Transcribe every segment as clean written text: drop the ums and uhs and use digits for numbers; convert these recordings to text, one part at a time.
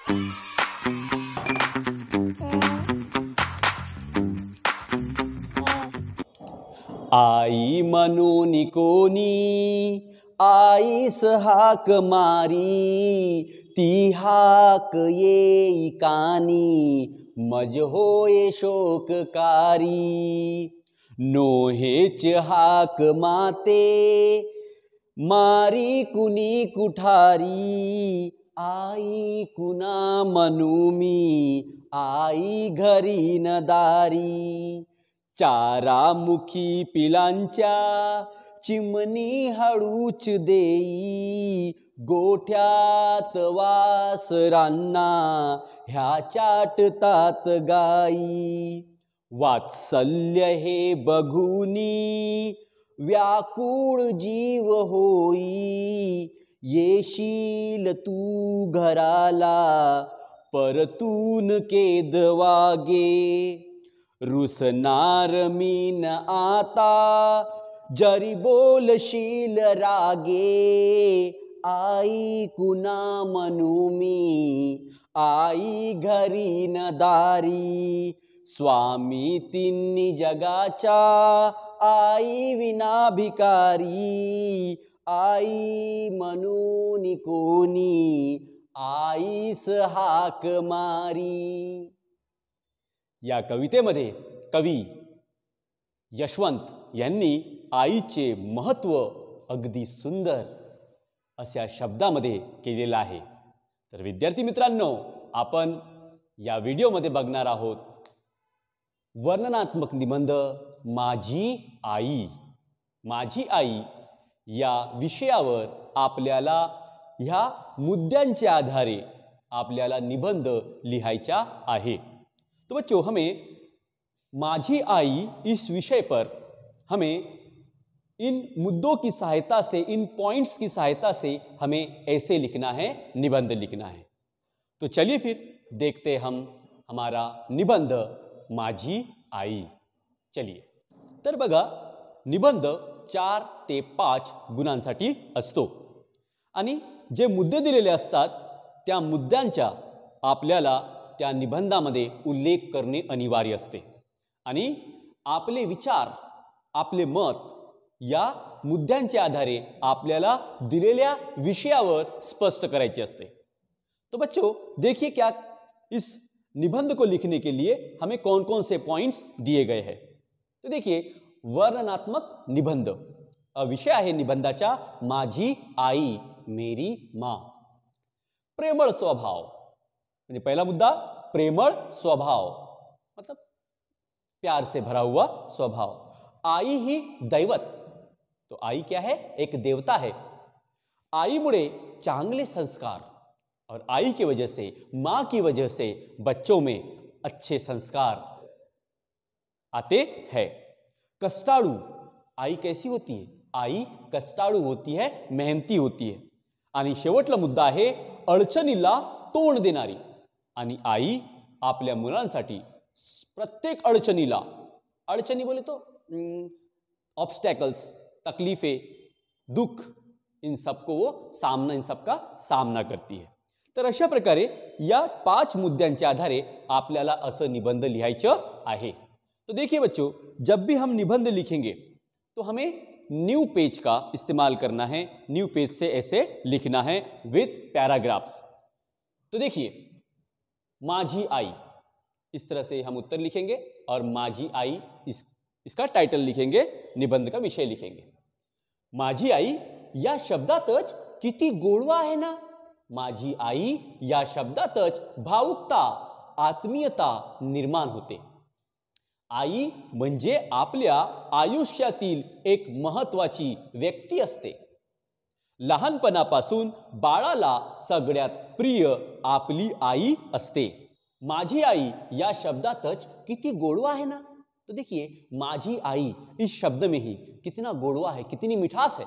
आई म्हणून कोणी आईस हाक मारी, ती हाक येई कानी मज होय शोककारी. नोहेच हाक माते मारी कुणी कुठारी, आई कुणा म्हणू मी आई घरी न दारी. चारामुखी पिलांच्या चिमणी हळूच देई, गोठ्यात वासरांना ह्या चाटतात गाई. वात्सल्य हे बघूनी व्याकुळ जीव होई, येशील तू घराला परतून केदवागे. रुसणार मी न आता जरी बोलशील रागे, आई कुणा म्हणू मी आई घरी न दारी. स्वामी तिन्ही जगाच्या आई विना भिकारी, आई म्हणून कोणी आईस हाक मारी. या कवितेमध्ये कवी यशवंत यांनी आईचे महत्त्व अगदी सुंदर अशा शब्दामध्ये केलेलं आहे. तर विद्यार्थी मित्रांनो, आपण या व्हिडिओमध्ये बघणार आहोत वर्णनात्मक निबंध माझी आई. माझी आई या विषयावर आपल्याला ह्या मुद्द्यांच्या आधारे आपल्याला निबंध लिहायचा है. तो बच्चों, हमें माझी आई इस विषय पर हमें इन मुद्दों की सहायता से, इन पॉइंट्स की सहायता से हमें ऐसे लिखना है, निबंध लिखना है. तो चलिए फिर देखते हम हमारा निबंध माझी आई. चलिए. तर बघा, निबंध 4 ते 5 गुणांसाठी असतो आणि जे मुद्दे दिलेले असतात त्या मुद्द्यांचा आपल्याला त्या निबंधामध्ये उल्लेख करणे अनिवार्य असते आणि आपले विचार, आपले मत या मुद्द्यांच्या आधारे आपल्याला दिलेल्या विषयावर स्पष्ट करायचे असते. तो बच्चों, देखिए क्या इस निबंध को लिखने के लिए हमें कौन कौन से पॉइंट्स दिए गए हैं. तो देखिए, वर्णनात्मक निबंध विषय आहे निबंधाचा माझी आई, मेरी माँ. प्रेमळ स्वभाव म्हणजे पहिला मुद्दा, प्रेमळ स्वभाव मतलब प्यार से भरा हुआ स्वभाव. आई ही दैवत, तो आई क्या है, एक देवता है. आईमुळे चांगले संस्कार और आई की वजह से, माँ की वजह से बच्चों में अच्छे संस्कार आते हैं. कष्टाळू, आई कैसी होती है, आई कष्टाळू होती है, मेहनती होती है. आणि शेवटला मुद्दा आहे अडचणीला तोंड देणारी. आणि आई आपल्या मुलांसाठी प्रत्येक अडचणीला, अडचणी बोले तो ऑब्स्टैकल्स, तकलीफें, दुख, इन सबका सामना करती है. तर अशा प्रकारे या 5 मुद्द्यांच्या आधारे आपल्याला असं निबंध लिहायचं आहे. तो देखिए बच्चों, जब भी हम निबंध लिखेंगे तो हमें न्यू पेज का इस्तेमाल करना है. न्यू पेज से ऐसे लिखना है विथ पैराग्राफ्स. तो देखिए, माझी आई, इस तरह से हम उत्तर लिखेंगे और माझी आई इसका टाइटल लिखेंगे, निबंध का विषय लिखेंगे. माझी आई या शब्दातच किती गोडवा आहे ना. माझी आई या शब्दातच भावुकता, आत्मीयता निर्माण होते. आई म्हणजे आपल्या आयुष्यातील एक महत्त्वाची व्यक्ती असते. लहानपणापासून बाळाला सगळ्यात प्रिय आपली आई असते. माझी आई या शब्दातच किती गोडवा है ना. तो देखिए, माझी आई इस शब्द में ही कितना गोडवा है, कितनी मिठास है.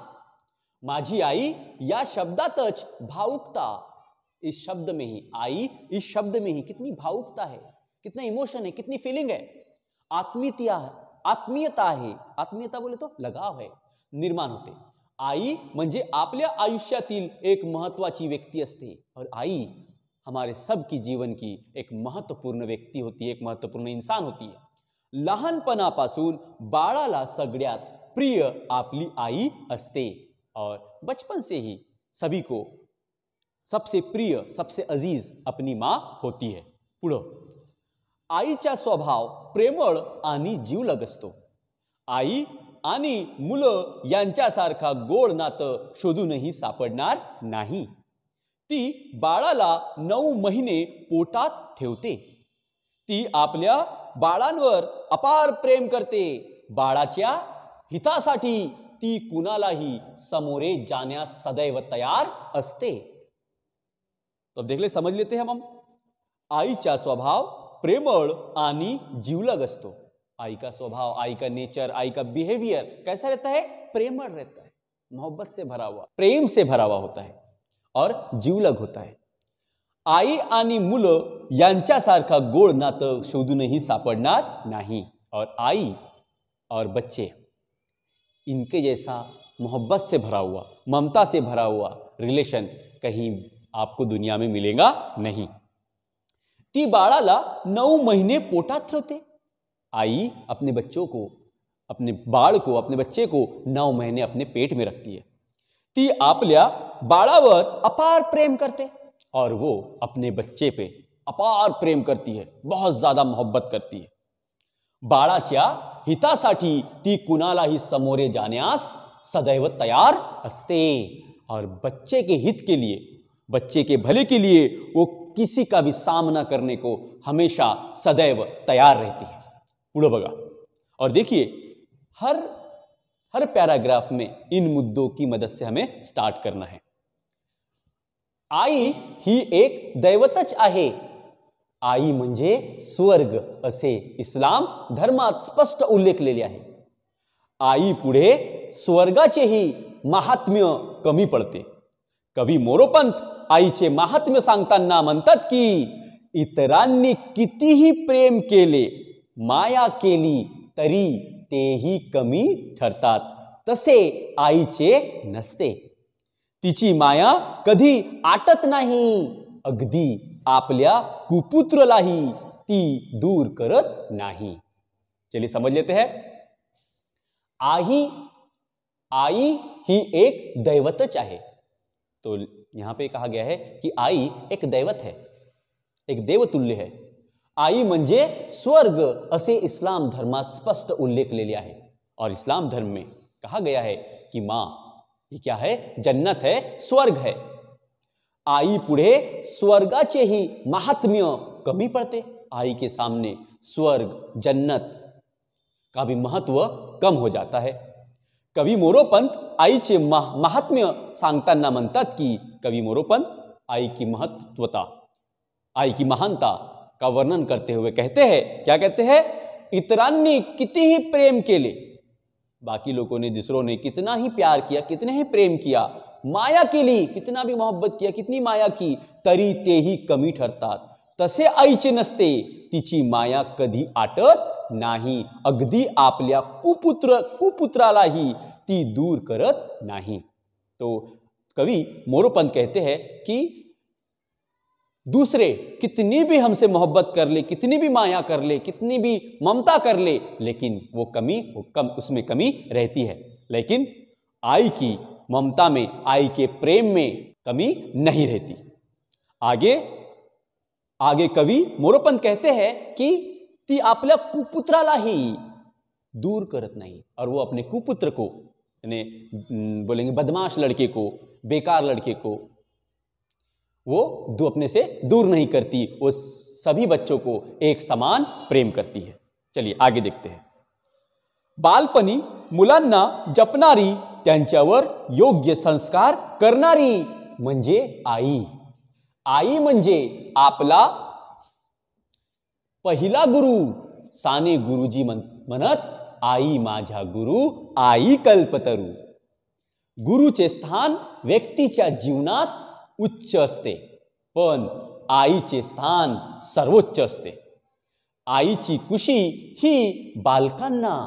माझी आई या शब्दातच भावुकता, इस शब्द में ही, आई इस शब्द में ही कितनी भावुकता है, कितना इमोशन है, कितनी फीलिंग है. आत्मीयता आहे, आत्मीयता बोले तो लगाव है, निर्माण होते. आई म्हणजे आपल्या आयुष्यातील एक महत्त्वाची व्यक्ती असते. और आई हमारे सबकी जीवन की एक महत्त्वपूर्ण व्यक्ती होती है, एक महत्त्वपूर्ण इंसान होती आहे. लहानपणापासून बाळाला सगळ्यात प्रिय आपली आई असते और बचपन से ही सभी को सबसे प्रिय, सबसे अजीज अपनी माँ होती है. पुढं, आईचा स्वभाव प्रेमळ आणि जीवलग असतो. आई आणि मुलं यांच्यासारखा गोड नातं शोधूनही सापडणार नाही. ती बाळाला 9 महिने पोटात ठेवते. ती आपल्या बाळांवर अपार प्रेम करते. बाळाच्या हितासाठी ती कुणालाही सामोरे जाण्यास सदैव तयार असते. तो अब देख ले, समझ लेते हैं हम. आईचा स्वभाव प्रेमळ आणि जीवलग असतो. आई का स्वभाव, आई का नेचर, आई का बिहेवियर कैसा रहता है? प्रेमळ रहता है, मोहब्बत से भरा हुआ, प्रेम से भरा हुआ होता है और जीवलग होता है. आई आणि मुलं यांच्यासारखा गोड नातं शोधूनही सापडणार नाही. और आई और बच्चे, इनके जैसा मोहब्बत से भरा हुआ, ममता से भरा हुआ रिलेशन कहीं आपको दुनिया में मिलेगा नहीं. ती बाळाला 9 महिने पोटात ठेवते. आई अपने बच्चों को, अपने बाळ को, अपने बच्चे को 9 महीने अपने पेट में रखती है. ती आपल्या बाळावर अपार प्रेम करते और वो अपने बच्चे पे अपार प्रेम करती है, बहुत ज्यादा मोहब्बत करती है. बाळाच्या हितासाठी ती कुणालाही सामोरे जाण्यास सदैव तयार असते और बच्चे के हित के लिए, बच्चे के भले के लिए वो किसी का भी सामना करने को हमेशा सदैव तैयार रहती है. पुढे बघा और देखिए, हर पैराग्राफ में इन मुद्दों की मदद से हमें स्टार्ट करना है. आई ही एक दैवतच आहे. आई म्हणजे स्वर्ग असे इस्लाम धर्मात स्पष्ट उल्लेखलेले आहे. आई पुढे स्वर्गाचेही महात्म्य कमी पडते. कवी मोरोपंत आईचे महात्म्य सांगताना म्हणतात की इतरांनी कितीही प्रेम केले, माया केली तरी तेही कमी ठरतात, तसे आईचे नसते. तिची माया कधी आटत नाही, अगदी आपल्या कुपुत्रलाही ती दूर करत नाही. चलिए समझ लेते हैं. आई ही एक दैवतच आहे. तो यहां पे कहा गया है कि आई एक दैवत है, एक देवतुल्य है. आई म्हणजे स्वर्ग असे इस्लाम धर्मात स्पष्ट उल्लेखलेले आहे. और इस्लाम धर्म में कहा गया है कि मां ये क्या है? जन्नत है, स्वर्ग है. आई पुढे स्वर्गाचेही महात्म्य कमी पडते. आई के सामने स्वर्ग, जन्नत का भी महत्व कम हो जाता है. कवी मोरोपंत आईचे महात्म्य सांगताना म्हणतात की, कवी मोरोपंत आई की महत्वता, आई की महानता का वर्णन करते हुए कहते हैं, क्या कहते हैं? इतरांनी कितीही प्रेम केले, बाकी लोगों ने, दूसरों ने कितना ही प्यार किया, कितने ही प्रेम किया, माया केली, कितना भी मोहब्बत किया, कितनी माया की, तरी तेही कमी ठरतात, तसे आईचे नसते. तिची माया कधी आटत नाही, अगदी आपल्या कुपुत्रालाही ती दूर करत नाही. तो कवि मोरोपंत कहते हैं कि दूसरे कितनी भी हमसे मोहब्बत कर ले, कितनी भी माया कर ले, कितनी भी ममता कर ले, लेकिन वो उसमें कमी रहती है. लेकिन आई की ममता में, आई के प्रेम में कमी नहीं रहती. आगे कवि मोरोपंत कहते हैं कि ती आपल्या कुपुत्रालाही दूर करत नाही. और वो अपने कुपुत्र को, यानी बोलेंगे बदमाश लड़के को, बेकार लड़के को, वो अपने से दूर नहीं करती. वो सभी बच्चों को एक समान प्रेम करती है. चलिए आगे देखते हैं. बालपणी मुलांना जपणारी, त्यांच्यावर योग्य संस्कार करणारी म्हणजे आई. आई म्हणजे आपला पहिला गुरु. साने गुरुजी म्हणत, आई माझा गुरु, आई कल्पतरू. गुरुचे स्थान व्यक्तीच्या जीवनात उच्च असते, पण आईचे स्थान सर्वोच्च असते. आईची कुशी ही बालकांना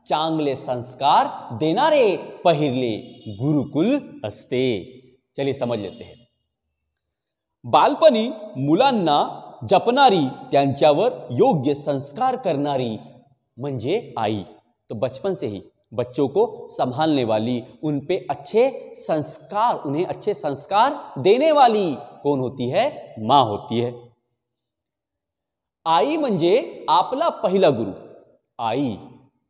चांगले संस्कार देणारे पहिरले गुरुकुल असते. चलिए समझ लेते हैं. बालपणी मुलांना जपणारी, त्यांच्यावर योग्य संस्कार करणारी म्हणजे आई। तो बचपन से ही बच्चों को संभालने वाली, उन पे उन्हें अच्छे संस्कार देने वाली कौन होती है? माँ होती है। आई म्हणजे आपला पहिला गुरु। आई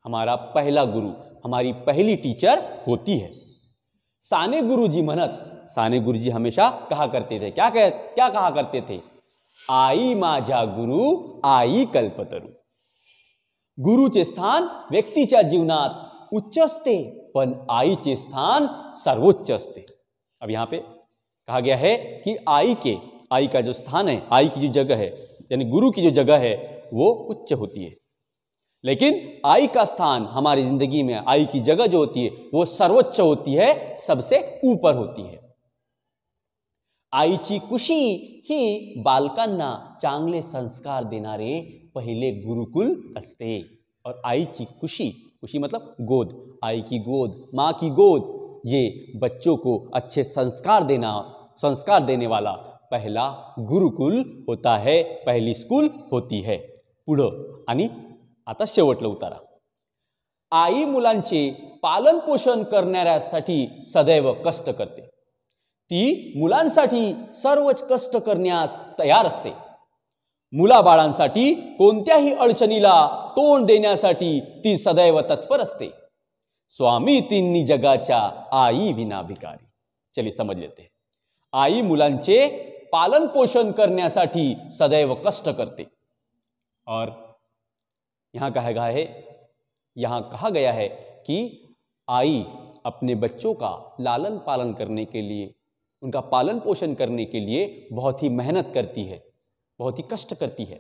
हमारा पहला गुरु, हमारी पहली टीचर होती है। साने गुरुजी म्हणत, साने गुरुजी हमेशा कहा करते थे, क्या कहा करते थे? आई माझा गुरु, आई कल्पतरू। गुरुचे स्थान व्यक्तीच्या जीवनात उच्च असते, पण आईचे स्थान सर्वोच्च असते। अब यहां पे कहा गया है कि आई का जो स्थान है, आई की जो जगह है, यानी गुरु की जो जगह है वो उच्च होती है, लेकिन आई का स्थान हमारी जिंदगी में, आई की जगह जो होती है वो सर्वोच्च होती है, सबसे ऊपर होती है। आईची कुशी ही बालकांना चांगले संस्कार देणारे पहिले गुरुकुल असते। और आईची कुशी मतलब गोद, आई की गोद, माँ की गोद, ये बच्चों को अच्छे संस्कार देने वाला पहला गुरुकुल होता है, पहली स्कूल होती है। पुढं आणि आता शेवटलं उतारा। आई मुलांचे पालन पोषण करणाऱ्यासाठी सदैव कष्ट करते। ती मुलांसाठी सर्वच कष्ट करण्यास तयार असते। मुलाबाळांसाठी कोणत्याही अडचणीला तोंड देण्यासाठी ती सदैव तत्पर असते। स्वामी तिन्ही जगाच्या आई विना भिकारी। चलिए समझ लेते हैं। आई मुलांचे पालन पोषण करण्यासाठी सदैव कष्ट करते। और यहां कहा गया है कि आई अपने बच्चों का लालन पालन करने के लिए, उनका पालन पोषण करने के लिए बहुत ही मेहनत करती है, बहुत ही कष्ट करती है।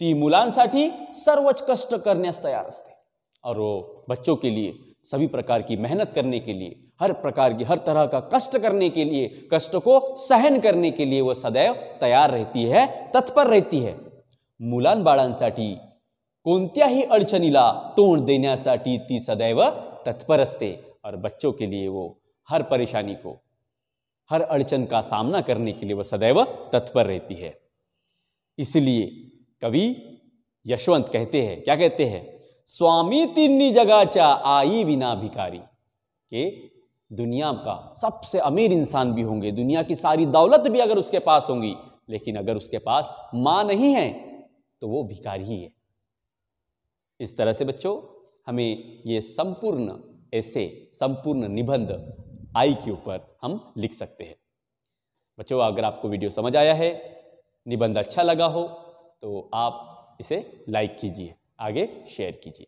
ती मुलांसाठी सर्वच कष्ट करण्यास तयार असते, और वो बच्चों के लिए सभी प्रकार की मेहनत करने के लिए, हर तरह का कष्ट करने के लिए, कष्ट को सहन करने के लिए वो सदैव तैयार रहती है, तत्पर रहती है। मुलांबाळांसाठी कोणत्याही अडचणीला तोंड देण्यासाठी ती सदैव तत्पर असते, और बच्चों के लिए वो हर परेशानी को, हर अड़चन का सामना करने के लिए वह सदैव तत्पर रहती है। इसलिए कवि यशवंत कहते हैं, क्या कहते हैं? स्वामी तिन्ही जगाच्या आई विना भिकारी। कि दुनिया का सबसे अमीर इंसान भी होंगे, दुनिया की सारी दौलत भी अगर उसके पास होंगी, लेकिन अगर उसके पास मां नहीं है तो वो भिखारी ही है। इस तरह से बच्चों हमें ये संपूर्ण निबंध आई के ऊपर हम लिख सकते हैं। बच्चों अगर आपको वीडियो समझ आया है, निबंध अच्छा लगा हो तो आप इसे लाइक कीजिए, आगे शेयर कीजिए।